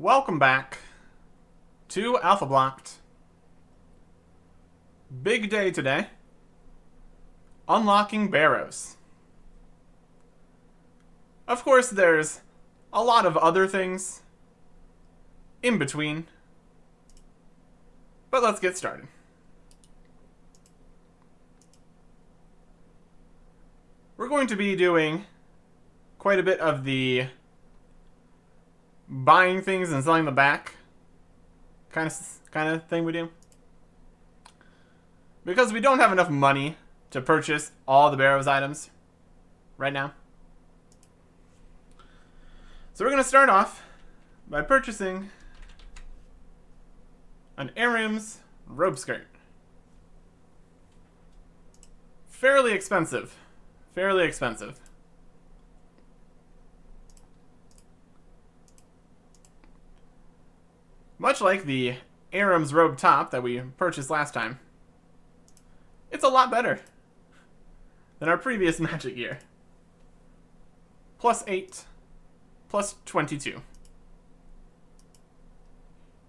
Welcome back to Alphablocked. Big day today. Unlocking barrows. Of course, there's a lot of other things in between. But let's get started. We're going to be doing quite a bit of the buying things and selling them back kind of thing we do. Because we don't have enough money to purchase all the barrows items right now. So we're going to start off by purchasing an Aram's robe skirt. Fairly expensive. Fairly expensive. Much like the Aram's robe top that we purchased last time, it's a lot better than our previous magic gear. +8, +22.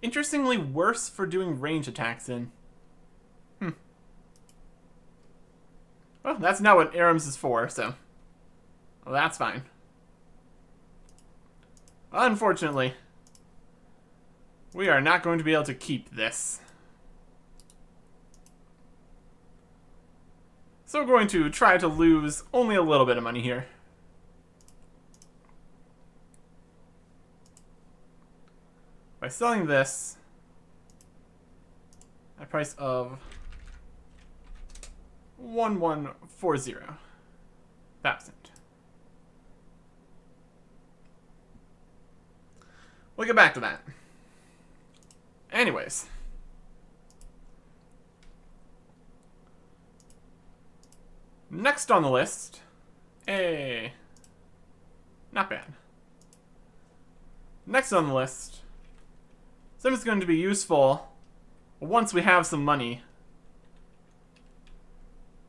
Interestingly worse for doing range attacks in. Well, that's not what Aram's is for, so well, that's fine. Unfortunately, we are not going to be able to keep this. So we're going to try to lose only a little bit of money here. By selling this at a price of 1140,000. We'll get back to that. Anyways. Next on the list, not bad. Next on the list, something's going to be useful once we have some money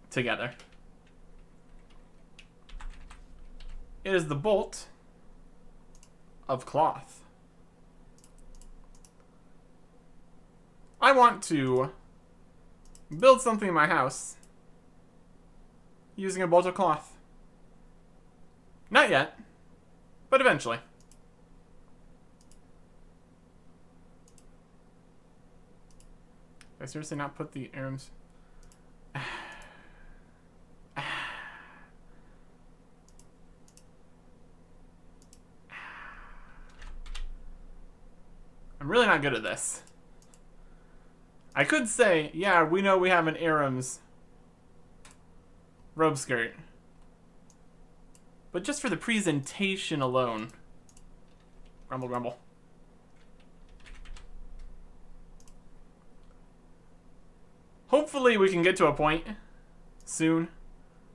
together. It is the bolt of cloth. I want to build something in my house using a bolt of cloth. Not yet, but eventually. Did I seriously not put the Aram's? I'm really not good at this. I could say, yeah, we know we have an Aram's robe skirt. But just for the presentation alone. Grumble, grumble. Hopefully we can get to a point soon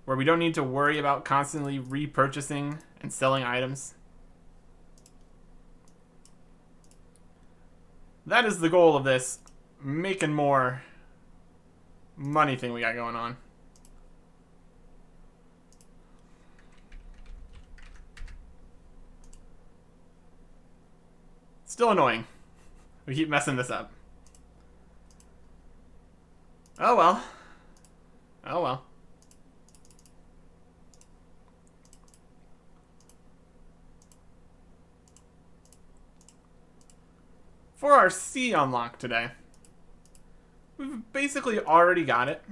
where we don't need to worry about constantly repurchasing and selling items. That is the goal of this making more money thing we got going on. Still annoying. We keep messing this up. Oh well. Oh well. For our C unlock today, we've basically already got it.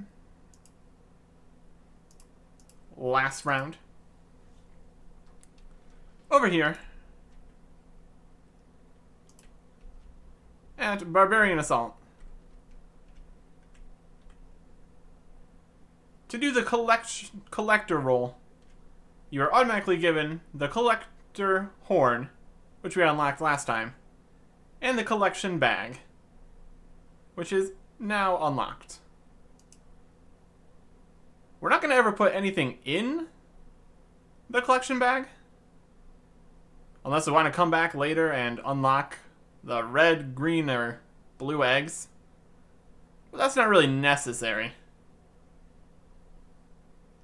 Last round. Over here. At Barbarian Assault. To do the collector role, you are automatically given the collector horn, which we unlocked last time, and the collection bag, which is now unlocked. We're not going to ever put anything in the collection bag, unless we want to come back later and unlock the red, green, or blue eggs. But that's not really necessary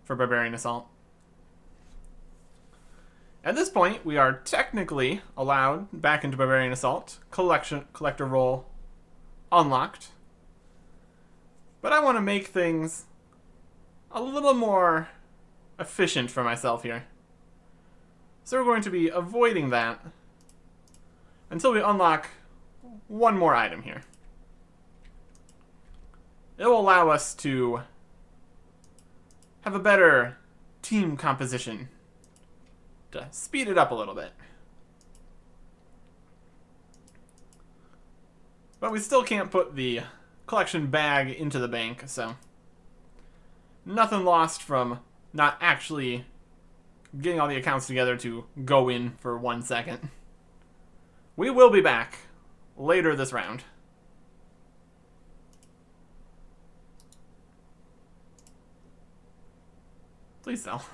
for Barbarian Assault. At this point, we are technically allowed back into Barbarian Assault. Collector role unlocked. But I want to make things a little more efficient for myself here. So we're going to be avoiding that until we unlock one more item here. It will allow us to have a better team composition to speed it up a little bit. But we still can't put the collection bag into the bank, so nothing lost from not actually getting all the accounts together to go in for 1 second. We will be back later this round. Please sell.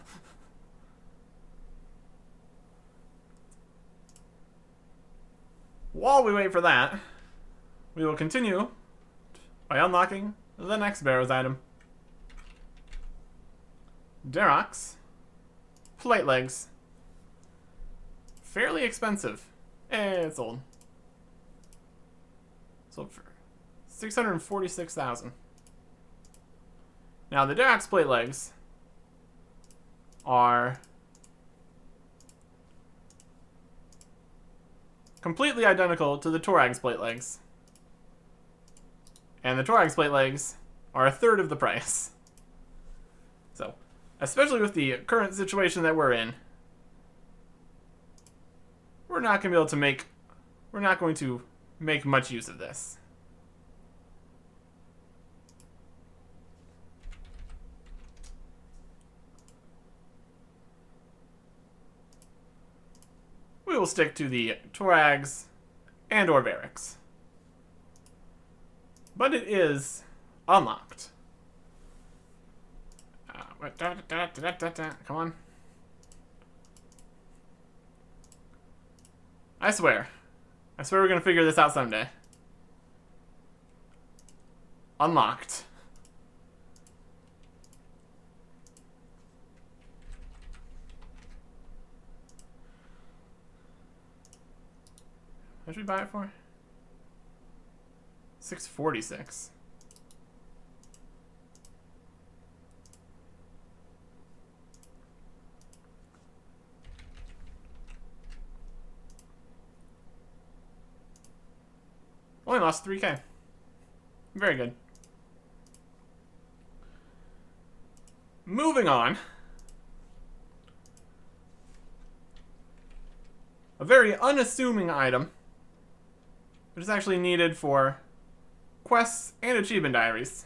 While we wait for that, we will continue by unlocking the next Barrows item. Darox. Plate legs. Fairly expensive. It's old. Sold for 646,000. Now the Darox plate legs are completely identical to the Torag's plate legs. And the Torag's plate legs are a third of the price. So, especially with the current situation that we're in, we're not going to make much use of this. We will stick to the Torags and or Variks. But it is unlocked. Come on. I swear we're gonna figure this out someday. Unlocked. What did we buy it for? 646. Only lost 3K. Very good. Moving on. A very unassuming item, which is actually needed for quests and achievement diaries.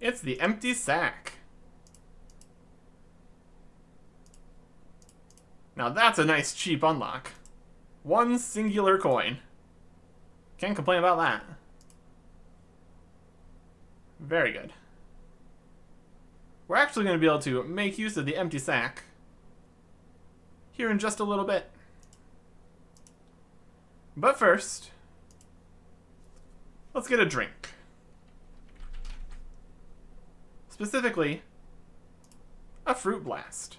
It's the empty sack. Now that's a nice cheap unlock. 1 singular coin. Can't complain about that. Very good. We're actually going to be able to make use of the empty sack here in just a little bit. But first, let's get a drink. Specifically, a fruit blast.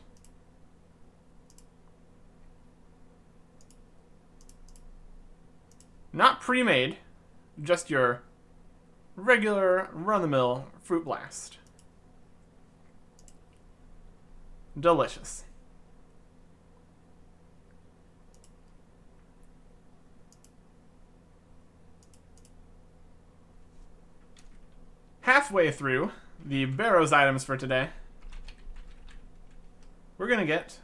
Not pre-made, just your regular run-of-the-mill fruit blast. Delicious. Halfway through the Barrows items for today, we're going to get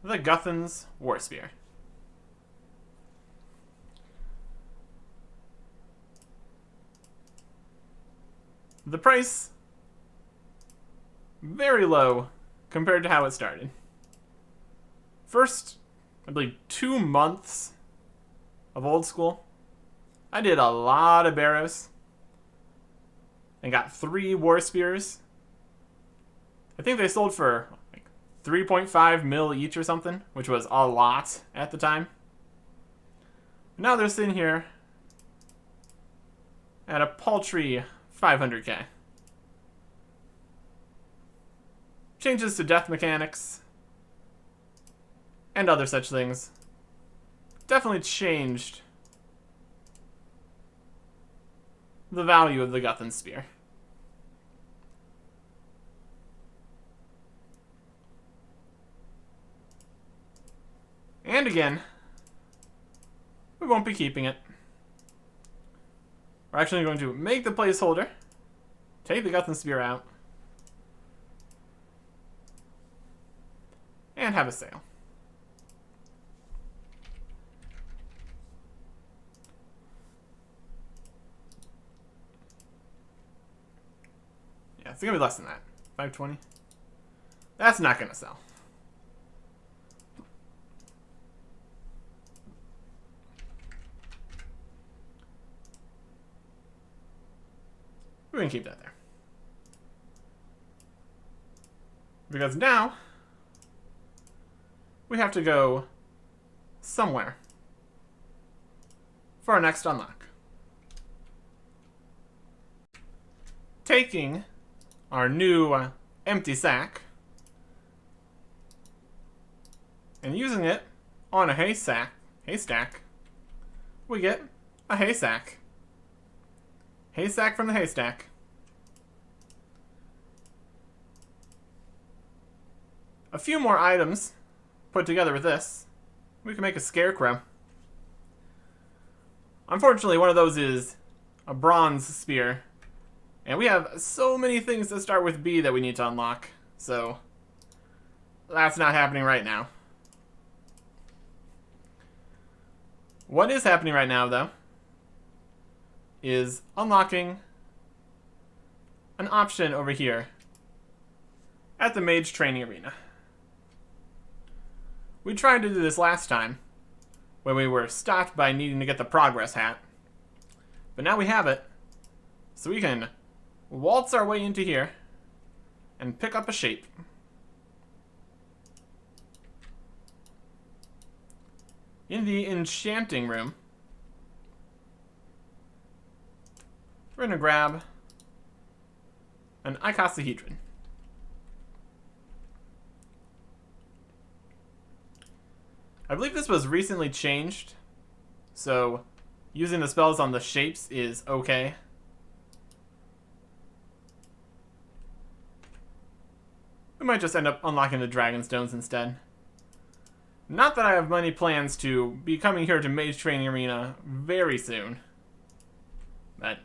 the Guthan's War Spear. The price, very low compared to how it started. First, I believe 2 months of old school, I did a lot of Barrows and got 3 War Spears. I think they sold for like 3.5 mil each or something, which was a lot at the time. Now they're sitting here at a paltry 500K. changes to death mechanics, and other such things. Definitely changed the value of the Guthan Spear. And again, we won't be keeping it. We're actually going to make the placeholder, take the Guthan Spear out, and have a sale. Yeah, it's gonna be less than that. 520. That's not gonna sell. We're gonna keep that there. Because now we have to go somewhere for our next unlock. Taking our new empty sack and using it on a haystack, we get a haystack. Haystack from the haystack. A few more items put together with this. We can make a scarecrow. Unfortunately, one of those is a bronze spear. And we have so many things that start with B that we need to unlock. So that's not happening right now. What is happening right now, though, is unlocking an option over here at the Mage Training Arena. We tried to do this last time when we were stopped by needing to get the progress hat. But now we have it, so we can waltz our way into here and pick up a shape. In the enchanting room, we're going to grab an icosahedron. I believe this was recently changed, so using the spells on the shapes is okay. We might just end up unlocking the Dragon Stones instead. Not that I have many plans to be coming here to Mage Training Arena very soon, but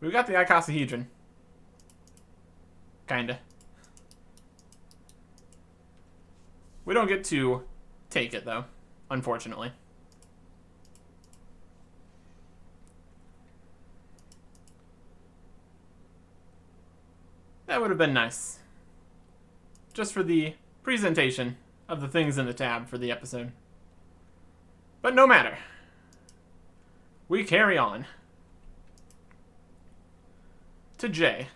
we've got the icosahedron. Kinda. We don't get to take it, though, unfortunately. That would have been nice. Just for the presentation of the things in the tab for the episode. But no matter. We carry on to J,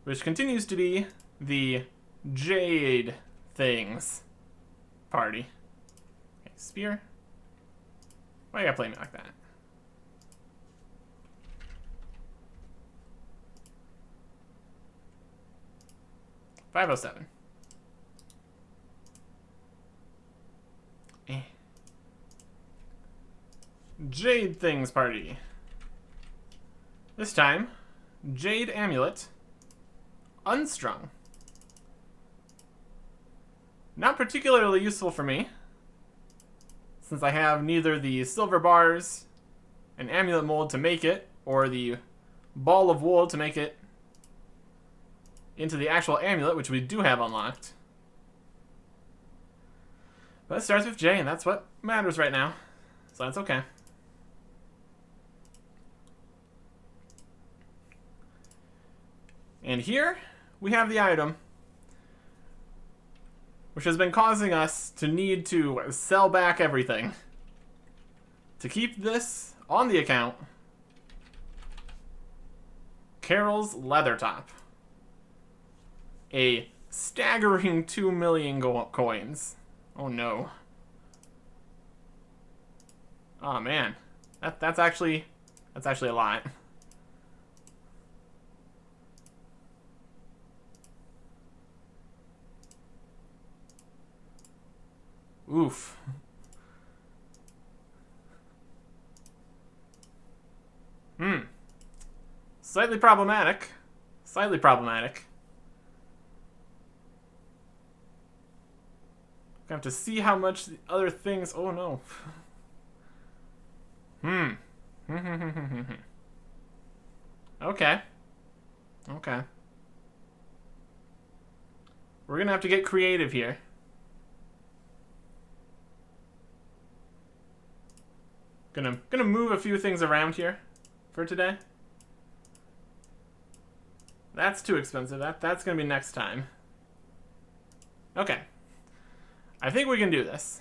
which continues to be the Jade things party. Okay, spear. Why you gotta play me like that? $507. Jade things party. This time, Jade amulet, unstrung. Not particularly useful for me, since I have neither the silver bars, an amulet mold to make it, or the ball of wool to make it into the actual amulet, which we do have unlocked. But it starts with J, and that's what matters right now, so that's okay. And here, we have the item, which has been causing us to need to sell back everything. To keep this on the account, Karil's leather top. A staggering 2 million coins. Oh no. Oh man. That's actually a lot. Oof. Slightly problematic. Slightly problematic. I have to see how much the other things... Oh, no. Okay. Okay. We're gonna have to get creative here. Gonna move a few things around here for today. That's too expensive. That's gonna be next time. Okay. I think we can do this.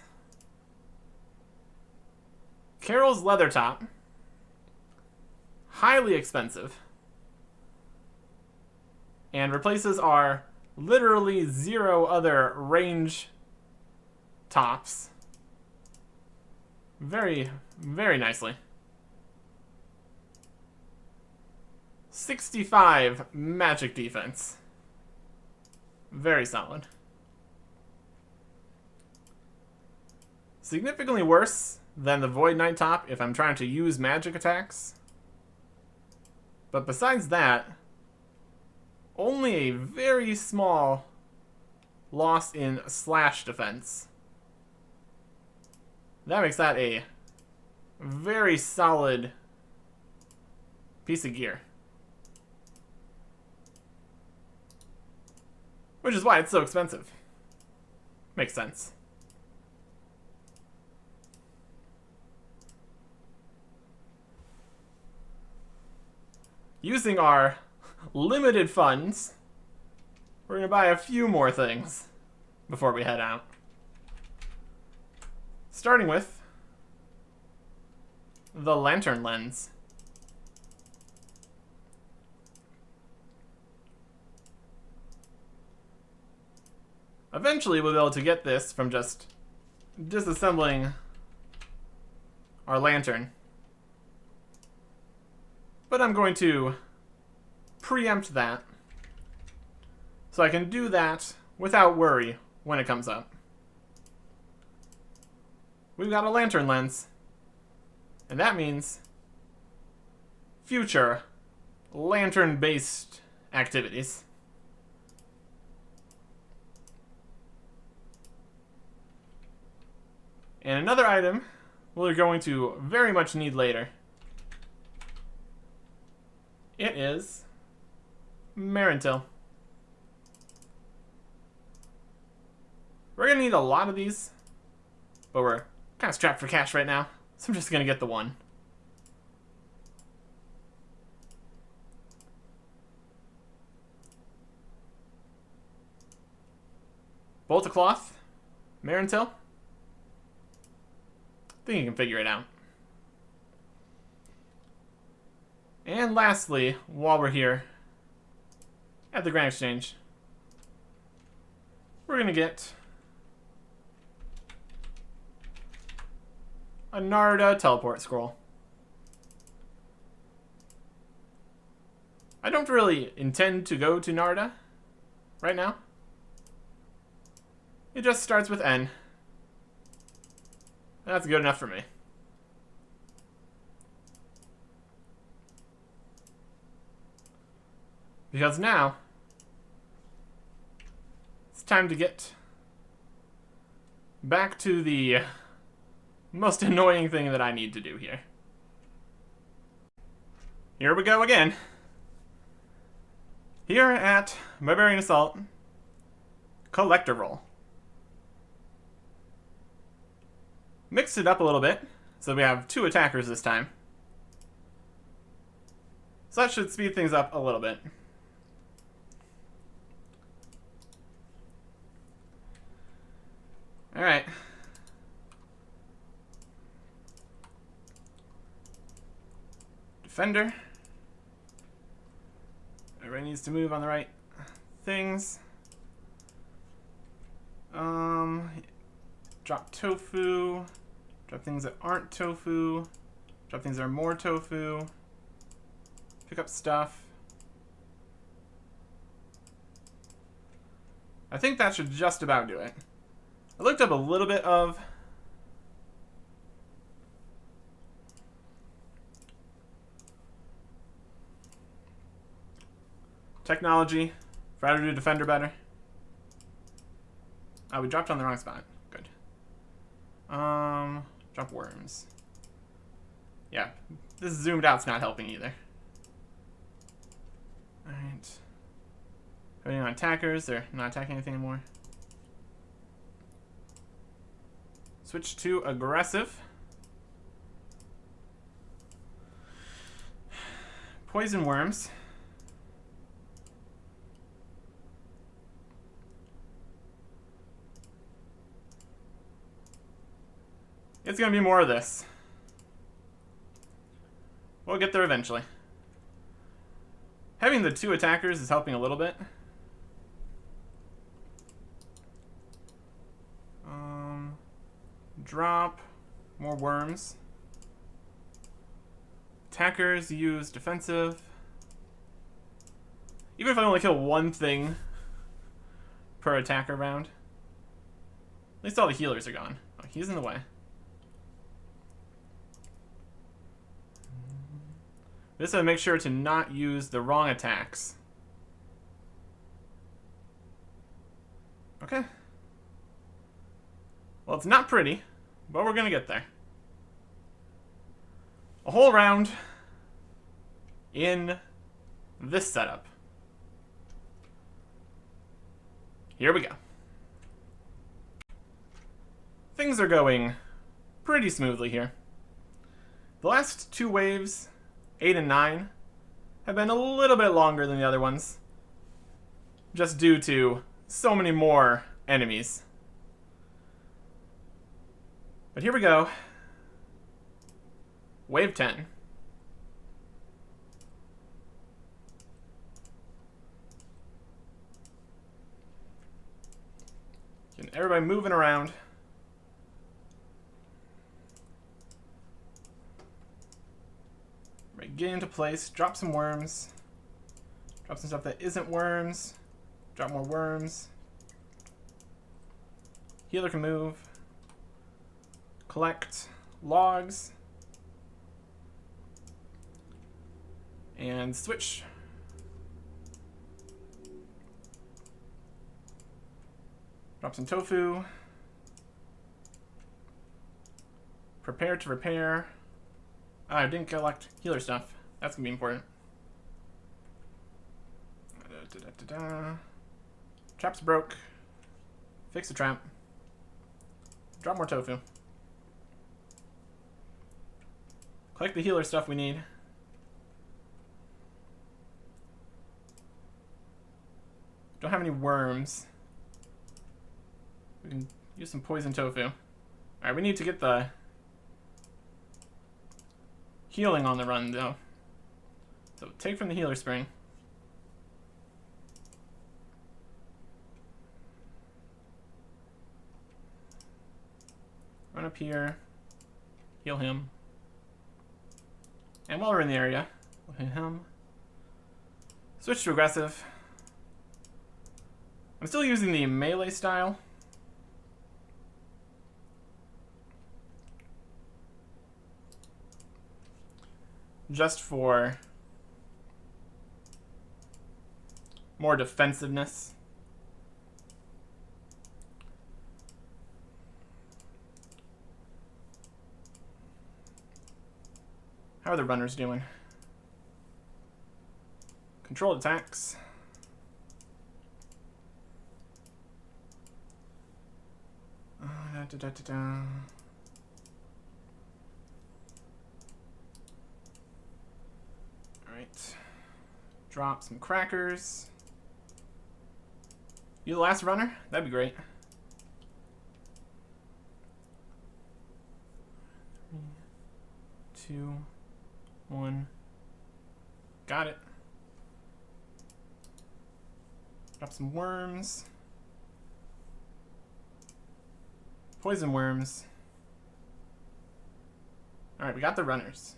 Karil's leather top. Highly expensive. And replaces our literally 0 other range tops. Very, very nicely. 65 magic defense. Very solid. Significantly worse than the Void Knight top if I'm trying to use magic attacks. But besides that, only a very small loss in slash defense. That makes that a very solid piece of gear. Which is why it's so expensive. Makes sense. Using our limited funds, we're going to buy a few more things before we head out. Starting with the lantern lens. Eventually we'll be able to get this from just disassembling our lantern. But I'm going to preempt that so I can do that without worry when it comes up. We've got a lantern lens, and that means future lantern-based activities. And another item we're going to very much need later. It is Marintil. We're going to need a lot of these, but we're kind of strapped for cash right now, so I'm just going to get the one. Bolt of Cloth, Marintil. I think you can figure it out. And lastly, while we're here at the Grand Exchange, we're going to get a Narda teleport scroll. I don't really intend to go to Narda right now. It just starts with N. That's good enough for me. Because now, it's time to get back to the most annoying thing that I need to do here. Here we go again. Here at Barbarian Assault, Collector Roll. Mixed it up a little bit, so we have 2 attackers this time. So that should speed things up a little bit. Alright. Defender. Everybody needs to move on the right things. Drop tofu. Drop things that aren't tofu. Drop things that are more tofu. Pick up stuff. I think that should just about do it. I looked up a little bit of technology for how to do Defender better. Oh, we dropped on the wrong spot. Good. Drop worms. Yeah, this zoomed out's not helping either. Alright. Putting on attackers, they're not attacking anything anymore. Switch to aggressive. Poison worms. It's gonna be more of this. We'll get there eventually. Having the 2 attackers is helping a little bit. Drop more worms. Attackers use defensive. Even if I only kill 1 thing per attacker round. At least all the healers are gone. Oh, he's in the way. This will make sure to not use the wrong attacks. Okay. Well, it's not pretty, but we're gonna get there. A whole round in this setup. Here we go. Things are going pretty smoothly here. The last 2 waves, 8 and 9, have been a little bit longer than the other ones, just due to so many more enemies. But here we go. Wave 10. Getting everybody moving around. Right, get into place. Drop some worms. Drop some stuff that isn't worms. Drop more worms. Healer can move. Collect logs. And switch. Drop some tofu. Prepare to repair. I didn't collect healer stuff. That's gonna be important. Trap's broke. Fix the trap. Drop more tofu. Collect the healer stuff we need. Don't have any worms. We can use some poison tofu. Alright, we need to get the healing on the run, though. So take from the healer spring. Run up here. Heal him. And while we're in the area, we'll hit him. Switch to aggressive. I'm still using the melee style. Just for more defensiveness. How are the runners doing? Controlled attacks. Alright. Drop some crackers. You the last runner? That'd be great. 3, 2, 1. Got it. Drop some worms. Poison worms. Alright, we got the runners.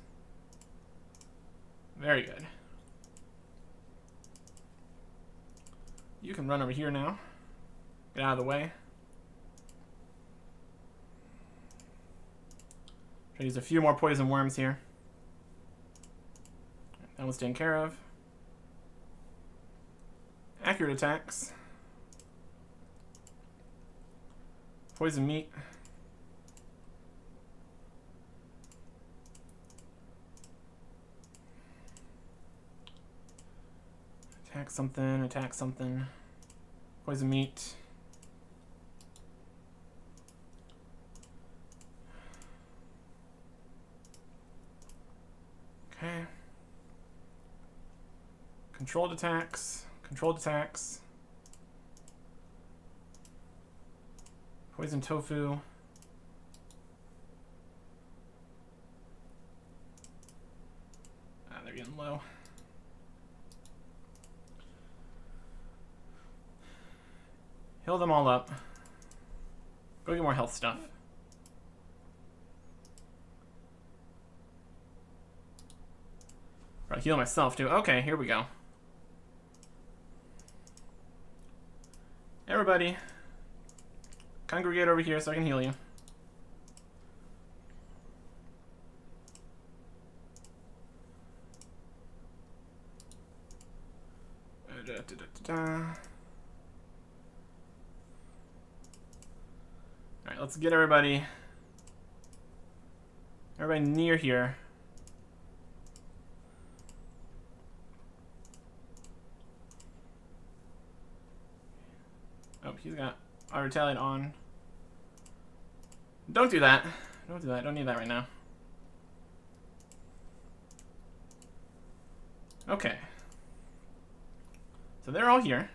Very good. You can run over here now. Get out of the way. I'll use a few more poison worms here. That one's taken care of. Accurate attacks. Poison meat. Attack something, attack something. Poison meat. Okay. Controlled attacks. Controlled attacks. Poison tofu. Ah, they're getting low. Heal them all up. Go get more health stuff. Probably heal myself too. Okay, here we go. Everybody, congregate over here so I can heal you. Alright, let's get everybody near here. Oh, he's got our retaliate on. Don't do that. Don't do that. Don't need that right now. Okay. So they're all here.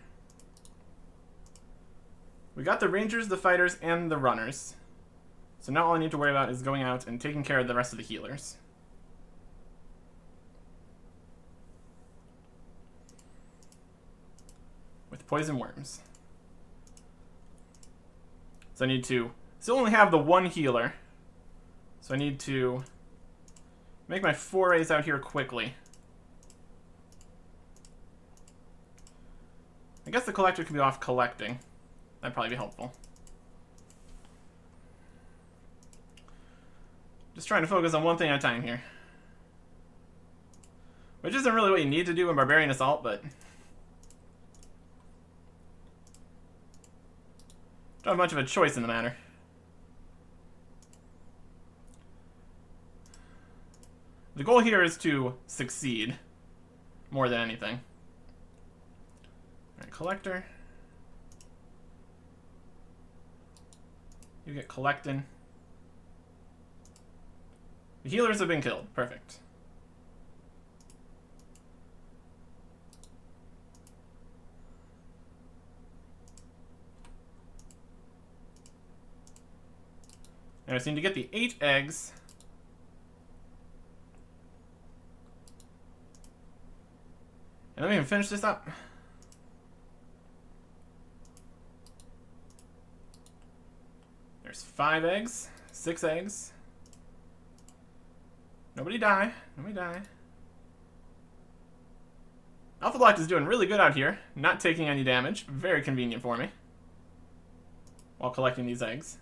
We got the rangers, the fighters, and the runners. So now all I need to worry about is going out and taking care of the rest of the healers. With poison worms. So I need to still only have the one healer. So I need to make my forays out here quickly. I guess the collector can be off collecting. That'd probably be helpful. Just trying to focus on one thing at a time here. Which isn't really what you need to do in Barbarian Assault, but don't have much of a choice in the matter. The goal here is to succeed more than anything. Alright, collector. You get collecting. The healers have been killed. Perfect. Now I just need to get the 8 eggs. And then we can finish this up. There's 5 eggs, 6 eggs. Nobody die. Nobody die. Alphablocked is doing really good out here, not taking any damage. Very convenient for me. While collecting these eggs.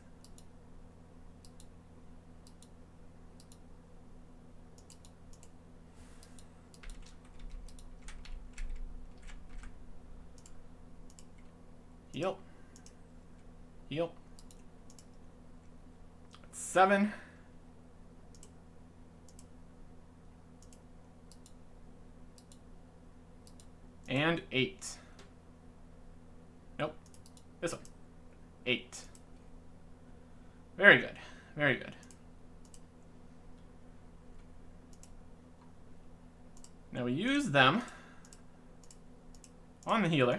Heal. Heal. 7. And 8. Nope. This one. 8. Very good. Very good. Now we use them on the healer.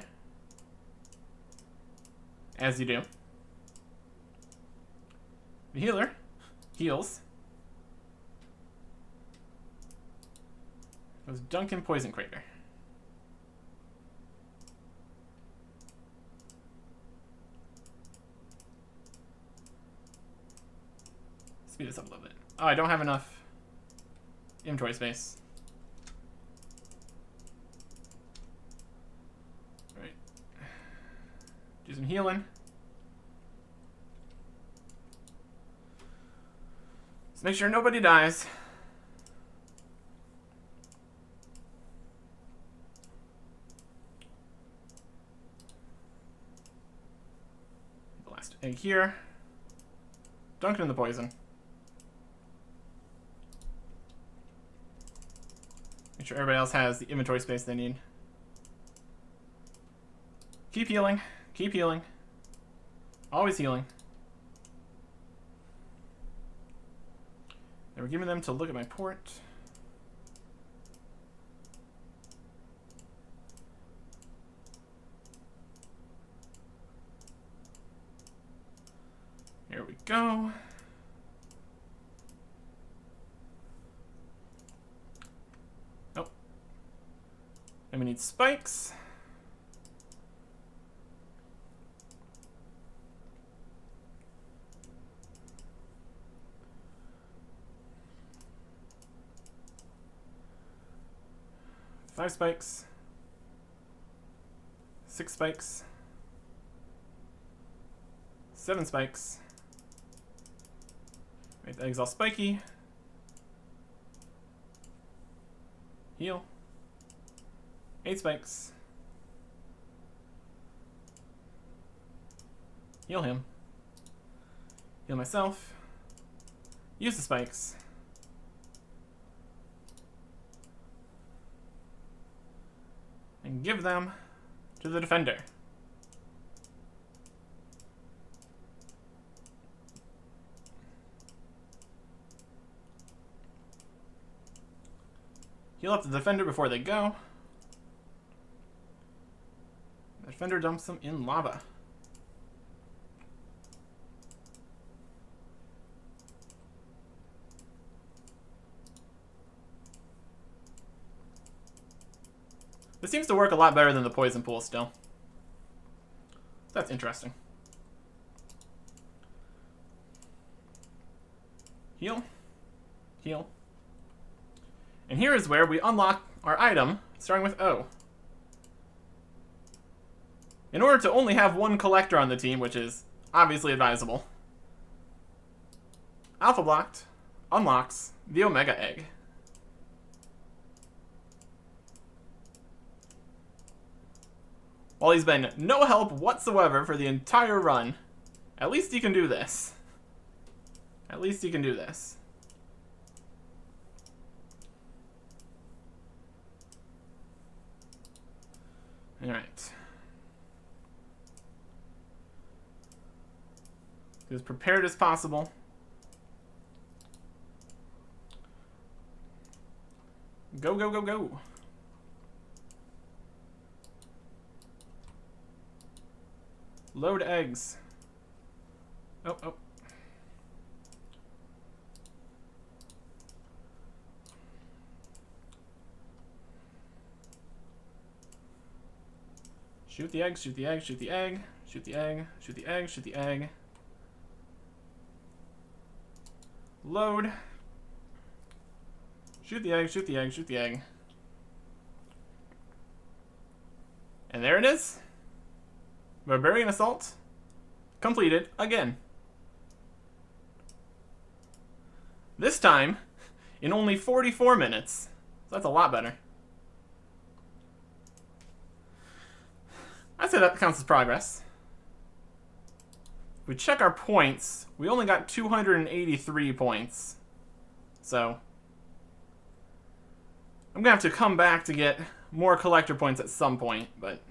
As you do. The healer heals. Goes Duncan Poison Crater. Speed this up a little bit. Oh, I don't have enough inventory space. Alright. Do some healing. make sure nobody dies. The last egg here. Dunk it in the poison. Make sure everybody else has the inventory space they need. Keep healing. Keep healing. Always healing. They were giving them to look at my port. Here we go. Oh. And we need spikes. Five spikes. 6 spikes. 7 spikes. Make the eggs all spiky. Heal. 8 spikes. Heal him. Heal myself. Use the spikes. And give them to the defender. Heal up the defender before they go. The defender dumps them in lava. This seems to work a lot better than the poison pool still. That's interesting. Heal. Heal. And here is where we unlock our item, starting with O. In order to only have one collector on the team, which is obviously advisable, Alphablocked unlocks the Omega Egg. While he's been no help whatsoever for the entire run, at least he can do this. At least he can do this. Alright. Be as prepared as possible. Go, go, go, go. Load eggs. Oh, oh. Shoot the egg, shoot the egg, shoot the egg, shoot the egg, shoot the egg, shoot the egg. Load. Shoot the egg, shoot the egg, shoot the egg. And there it is. Barbarian Assault completed again. This time in only 44 minutes. So that's a lot better. I'd say that counts as progress. If we check our points, we only got 283 points. So I'm gonna have to come back to get more collector points at some point, but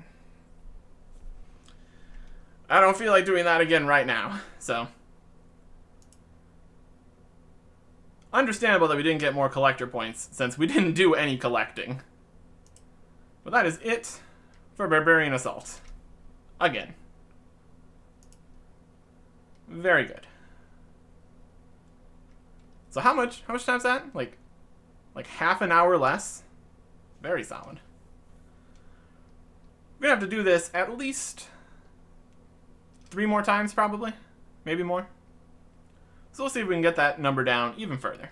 I don't feel like doing that again right now, so. Understandable that we didn't get more collector points, since we didn't do any collecting. But that is it for Barbarian Assault. Again. Very good. So how much time's that? Like half an hour less? Very solid. We're gonna have to do this at least 3 more times, probably. Maybe more. So we'll see if we can get that number down even further.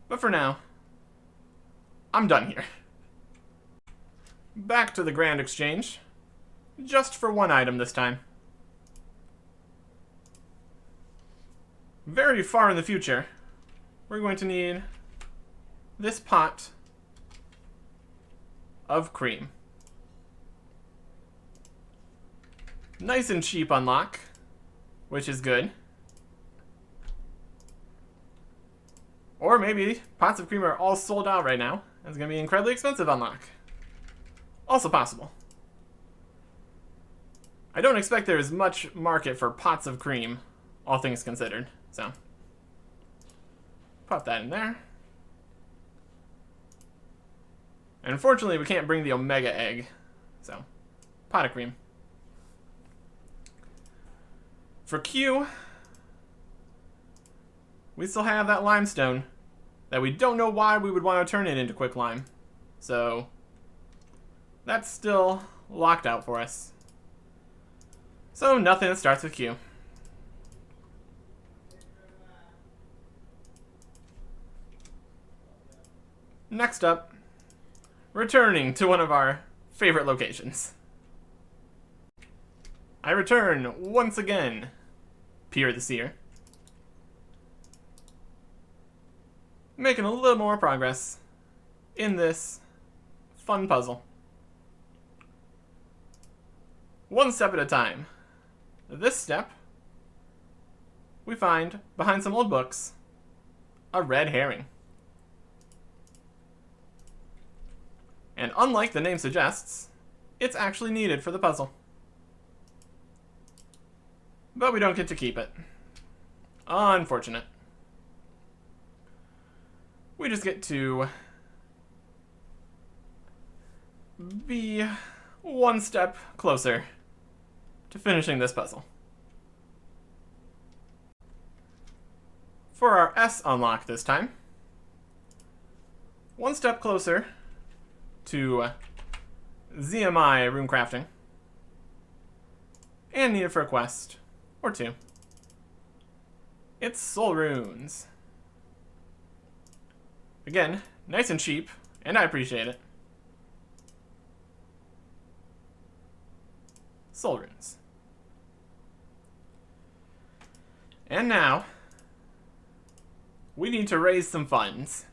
But for now, I'm done here. Back to the Grand Exchange. Just for one item this time. Very far in the future, we're going to need this pot of cream. Nice and cheap unlock, which is good. Or maybe pots of cream are all sold out right now. It's going to be an incredibly expensive unlock. Also possible. I don't expect there is much market for pots of cream, all things considered. So, pop that in there. And unfortunately, we can't bring the Omega egg. So, pot of cream. For Q, we still have that limestone that we don't know why we would want to turn it into quicklime. So, that's still locked out for us. So, nothing that starts with Q. Next up, returning to one of our favorite locations. I return once again, Pier the Seer. Making a little more progress in this fun puzzle. One step at a time. This step, we find, behind some old books, a red herring. And unlike the name suggests, it's actually needed for the puzzle. But we don't get to keep it. Unfortunate. We just get to be one step closer to finishing this puzzle. For our S unlock this time, one step closer to ZMI rune crafting, and needed for a quest or two. It's soul runes. Again, nice and cheap, and I appreciate it. Soul runes. And now, we need to raise some funds.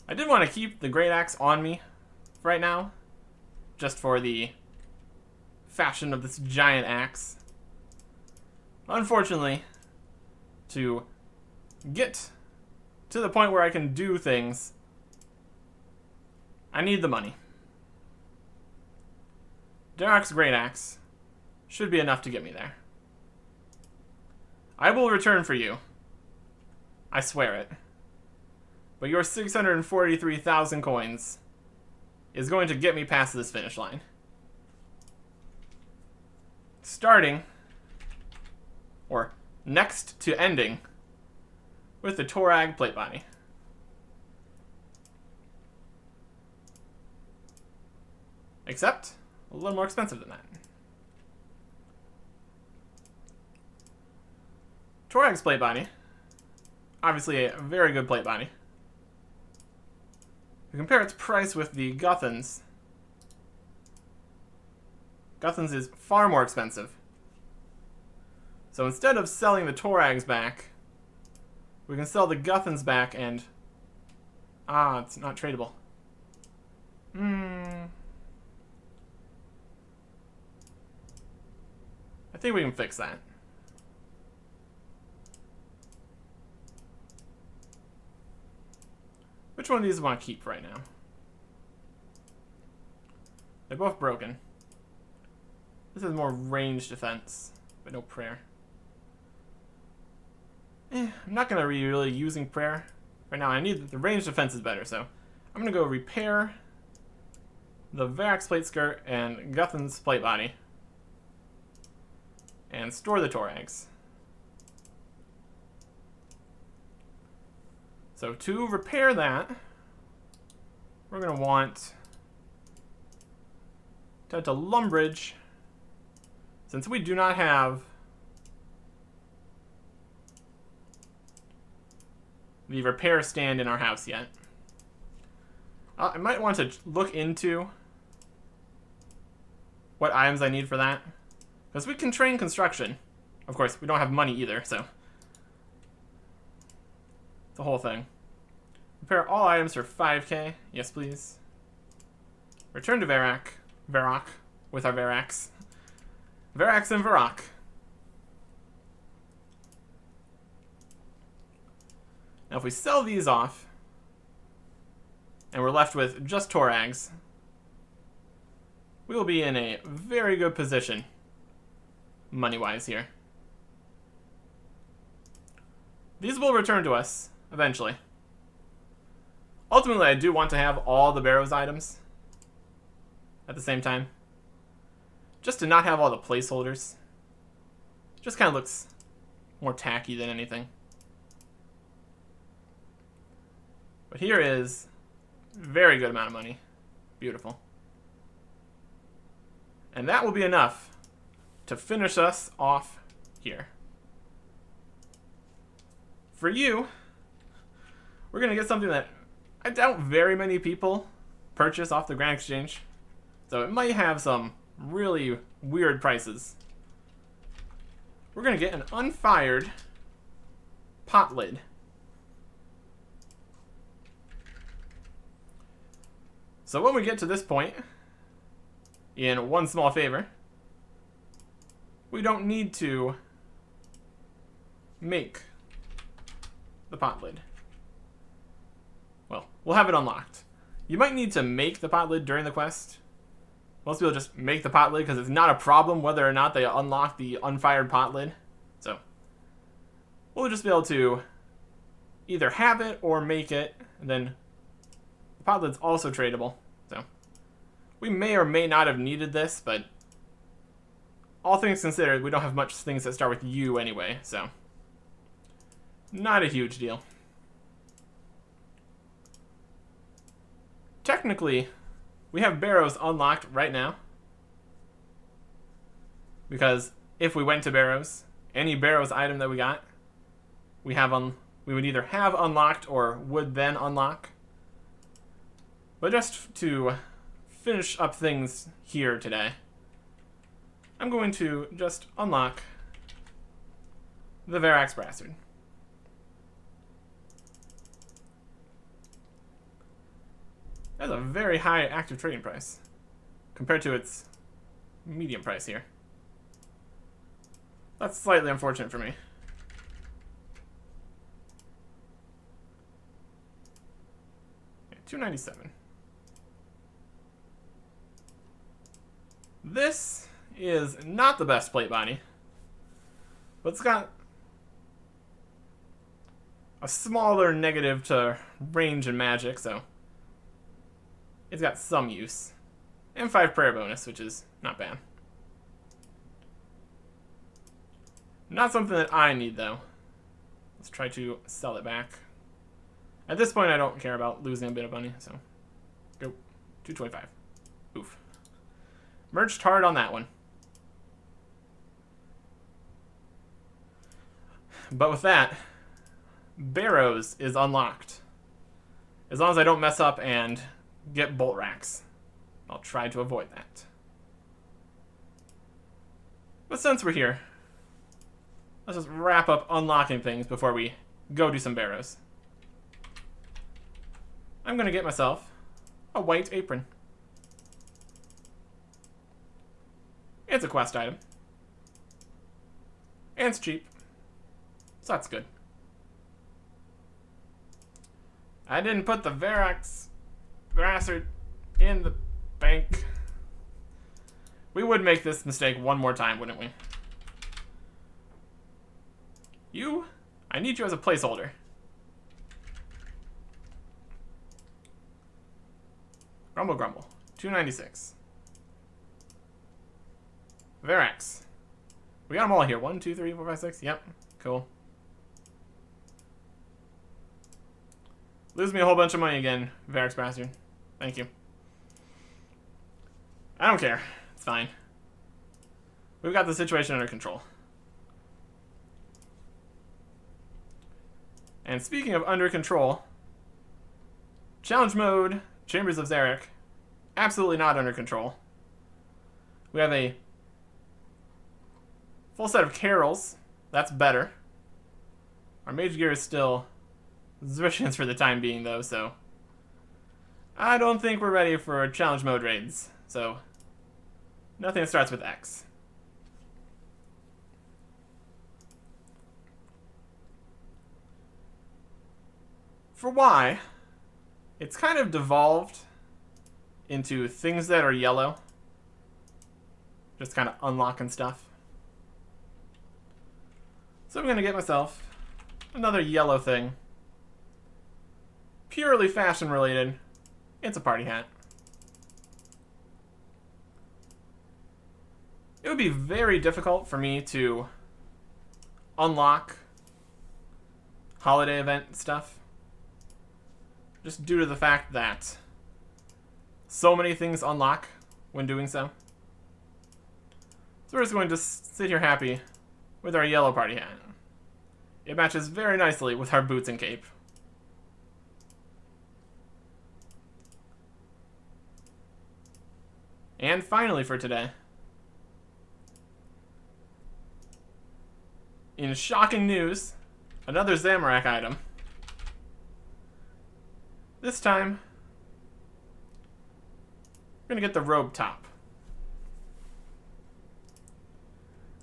I did want to keep the great axe on me right now, just for the fashion of this giant axe. Unfortunately, to get to the point where I can do things, I need the money. Derek's great axe should be enough to get me there. I will return for you. I swear it. But your 643,000 coins is going to get me past this finish line. Starting, or next to ending, with the Torag plate body. Except a little more expensive than that. Torag's plate body, obviously a very good plate body. We compare its price with the Guthan's. Guthan's is far more expensive. So instead of selling the Torags back, we can sell the Guthan's back and... it's not tradable. I think we can fix that. Which one of these do I want to keep right now? They're both broken. This has more range defense, but no prayer. I'm not going to be really using prayer right now. I need the range defense is better, so I'm going to go repair the Varax plate skirt and Guthan's plate body and store the Torags. So to repair that, we're going to want to head to Lumbridge, since we do not have the repair stand in our house yet. I might want to look into what items I need for that, because we can train construction Of course, we don't have money either, so. The whole thing. Repair all items for 5k. Yes, please. Return to Varrock with our Varax. Varax and Varrock. Now if we sell these off, and we're left with just Torags, we will be in a very good position, money-wise here. These will return to us, eventually. Ultimately, I do want to have all the Barrows items at the same time. Just to not have all the placeholders. Just kind of looks more tacky than anything. But here is a very good amount of money. Beautiful. And that will be enough to finish us off here. For you, we're going to get something that I doubt very many people purchase off the Grand Exchange. So it might have some really weird prices. We're going to get an unfired pot lid. So when we get to this point, in one small favor, we don't need to make the pot lid. Well, we'll have it unlocked. You might need to make the pot lid during the quest. Most people just make the pot lid because it's not a problem whether or not they unlock the unfired pot lid. So we'll just be able to either have it or make it, and then the pot lid's also tradable. So we may or may not have needed this, but all things considered, we don't have much things that start with U anyway, so not a huge deal. Technically, we have Barrows unlocked right now. Because if we went to Barrows, any Barrows item that we got, we would either have unlocked or would then unlock. But just to finish up things here today, I'm going to just unlock the Varax Brassard. That's a very high active trading price compared to its medium price here. That's slightly unfortunate for me. Okay, 297. This is not the best plate body, but it's got a smaller negative to range and magic, so it's got some use. And 5 prayer bonus, which is not bad. Not something that I need, though. Let's try to sell it back. At this point, I don't care about losing a bit of money, so go 225. Oof. Merged hard on that one. But with that, Barrows is unlocked. As long as I don't mess up and get bolt racks. I'll try to avoid that. But since we're here, let's just wrap up unlocking things before we go do some Barrows. I'm going to get myself a white apron. It's a quest item. And it's cheap. So that's good. I didn't put the Varax Brassard in the bank. We would make this mistake one more time, wouldn't we? You, I need you as a placeholder. Grumble, grumble. 296. Varax. We got them all here. 1, 2, 3, 4, 5, 6. Yep. Cool. Lose me a whole bunch of money again, Varax Bastard. Thank you. I don't care. It's fine. We've got the situation under control. And speaking of under control, challenge mode, Chambers of Zarek, absolutely not under control. We have a Full set of Karils. That's better. Our mage gear is still Zrishans for the time being, though, so I don't think we're ready for challenge mode raids. So nothing that starts with X. For Y, it's kind of devolved into things that are yellow. Just kind of unlocking stuff. So I'm going to get myself another yellow thing. Purely fashion related. It's a party hat. It would be very difficult for me to unlock holiday event stuff. Just due to the fact that so many things unlock when doing so. So we're just going to sit here happy with our yellow party hat. It matches very nicely with our boots and cape. And finally for today, in shocking news, another Zamorak item. This time, we're going to get the robe top.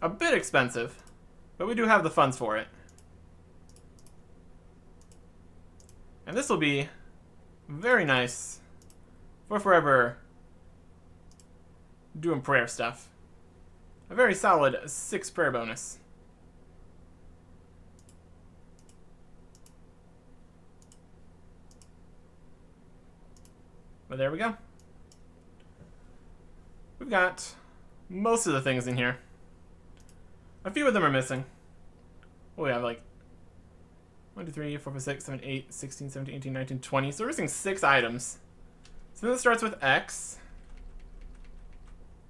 A bit expensive, but we do have the funds for it. And this will be very nice for forever doing prayer stuff. A very solid 6 prayer bonus. But there we go. We've got most of the things in here. A few of them are missing. Well, we have like 1, 2, 3, 4, 5, 6, 7, 8, 16, 17, 18, 19, 20. So we're missing 6 items. So then it starts with X.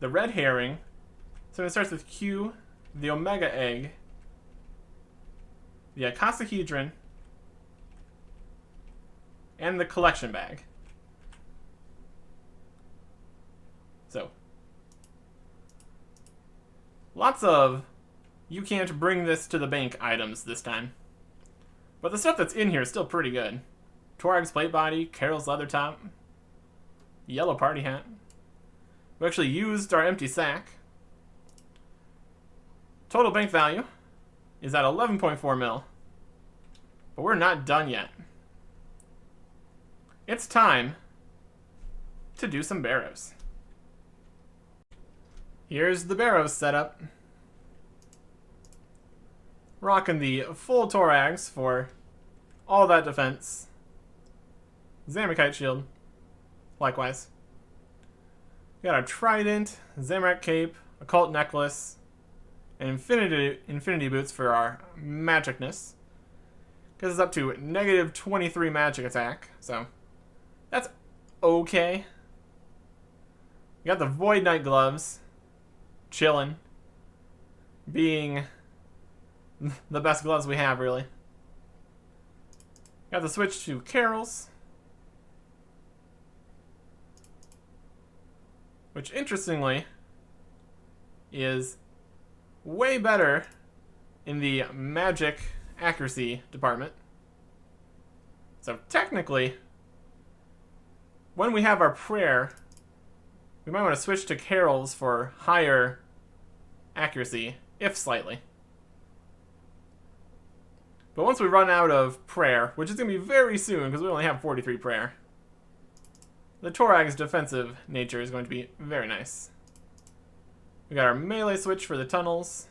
The red herring. So it starts with Q. The omega egg. The icosahedron. And the collection bag. So, lots of you can't bring this to the bank items this time. But the stuff that's in here is still pretty good. Tuarg's plate body, Karil's leather top, yellow party hat. We actually used our empty sack. Total bank value is at 11.4 mil. But we're not done yet. It's time to do some barrows. Here's the barrows setup. Rocking the full Torags for all that defense. Zamorakite shield, likewise. We got our trident, Zamorak cape, occult necklace, and infinity boots for our magicness. Gets us up to negative 23 magic attack, so that's okay. We got the Void Knight gloves. Chillin'. Being the best gloves we have, really. Got the switch to Karil's. Which, interestingly, is way better in the magic accuracy department. So, technically, when we have our prayer, we might want to switch to Karil's for higher accuracy, if slightly. But once we run out of prayer, which is going to be very soon because we only have 43 prayer, the Torag's defensive nature is going to be very nice. We got our melee switch for the tunnels,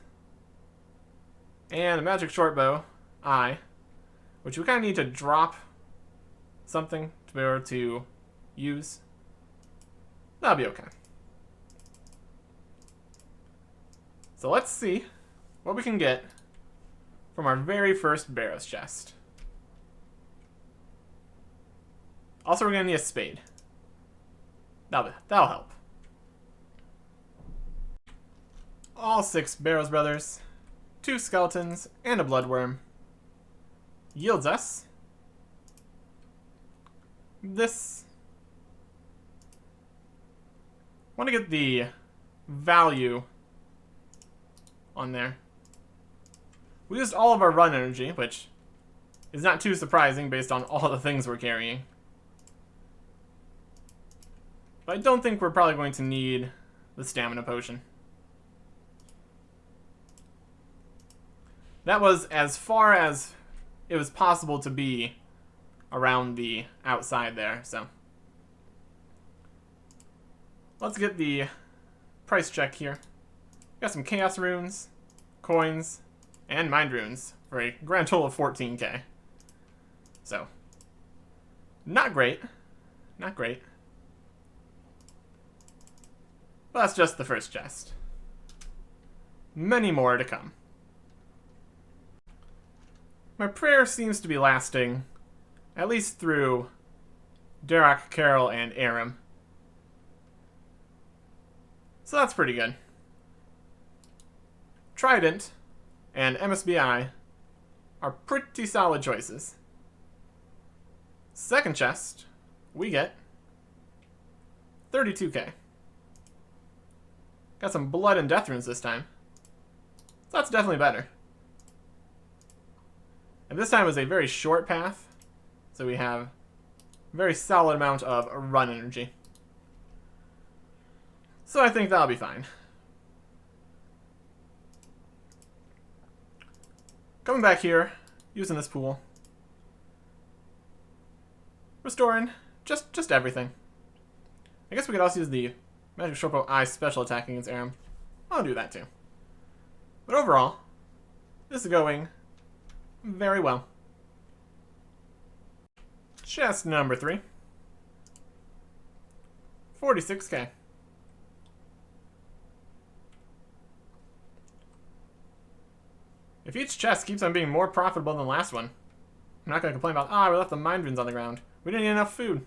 and a magic short bow, I, which we kind of need to drop something to be able to use. That'll be okay. So let's see what we can get from our very first barrows chest. Also, we're going to need a spade. That'll help. All 6 barrows brothers, 2 skeletons, and a bloodworm yields us this. I want to get the value on there. We used all of our run energy, which is not too surprising based on all the things we're carrying. But I don't think we're probably going to need the stamina potion. That was as far as it was possible to be around the outside there, so. Let's get the price check here. Got some chaos runes, coins, and mind runes for a grand total of 14k. So, not great. Not great. But that's just the first chest. Many more to come. My prayer seems to be lasting at least through Derek, Karil, and Aram. So that's pretty good. Trident and MSBI are pretty solid choices. Second chest, we get 32k. Got some blood and death runes this time. So that's definitely better. And this time is a very short path, so we have a very solid amount of run energy. So I think that'll be fine. Coming back here, using this pool. Restoring just everything. I guess we could also use the Magic Shortbow Eye special attack against Aram. I'll do that too. But overall, this is going very well. Chest number 3. 46k. If each chest keeps on being more profitable than the last one, I'm not going to complain about, we left the mind runes on the ground. We didn't eat enough food.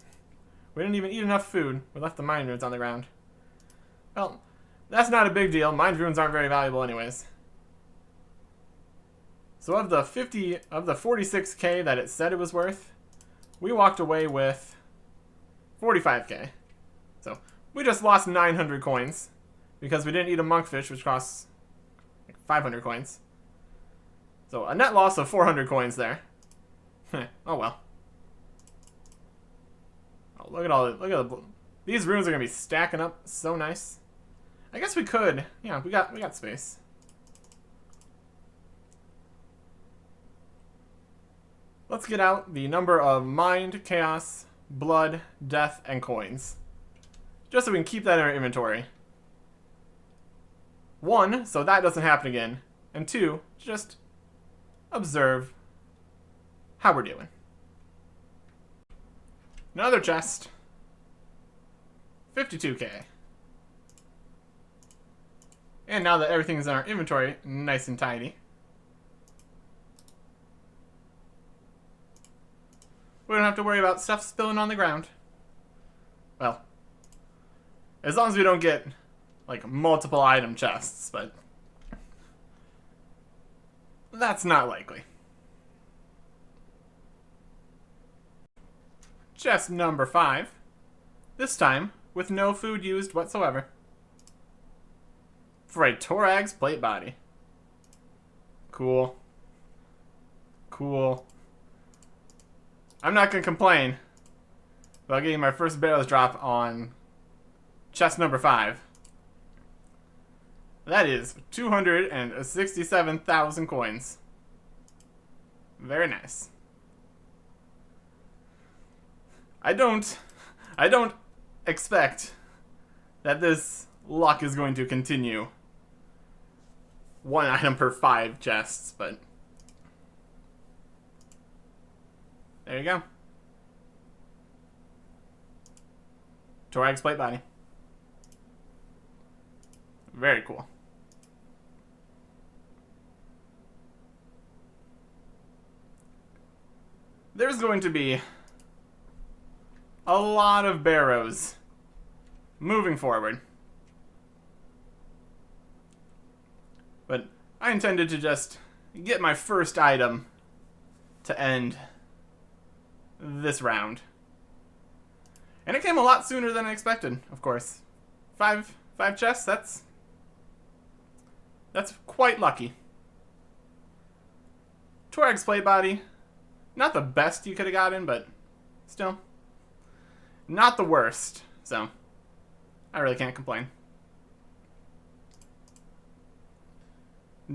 We didn't even eat enough food. We left the mind runes on the ground. Well, that's not a big deal. Mind runes aren't very valuable anyways. So of the 46k that it said it was worth, we walked away with 45k. So we just lost 900 coins because we didn't eat a monkfish, which costs like 500 coins. So a net loss of 400 coins there. Oh well. Oh, look at the these runes are gonna be stacking up so nice. I guess we could. Yeah, we got space. Let's get out the number of mind, chaos, blood, death, and coins. Just so we can keep that in our inventory. 1, so that doesn't happen again. And 2, just observe how we're doing. Another chest. 52k. And now that everything's in our inventory, nice and tidy, we don't have to worry about stuff spilling on the ground. Well, as long as we don't get, like, multiple item chests, but that's not likely. Chest number 5. This time, with no food used whatsoever. For a Torag's plate body. Cool. Cool. I'm not going to complain about getting my first barrels drop on chest number 5. That is 267,000 coins. Very nice. I don't expect that this luck is going to continue 1 item per 5 chests, but there you go. Torag's plate body. Very cool. There's going to be a lot of barrows moving forward. But I intended to just get my first item to end this round. And it came a lot sooner than I expected, of course. Five chests, That's quite lucky. Torag's plate body. Not the best you could have gotten, but still. Not the worst. So, I really can't complain.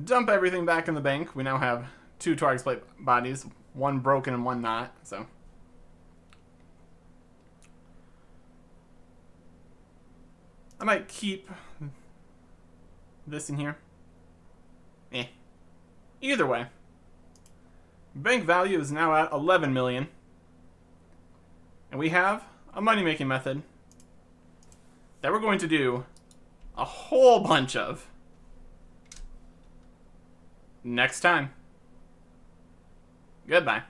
Dump everything back in the bank. We now have 2 Torag's plate bodies. One broken and one not, so. I might keep this in here. Either way. Bank value is now at 11 million. And we have a money-making method that we're going to do a whole bunch of next time. Goodbye.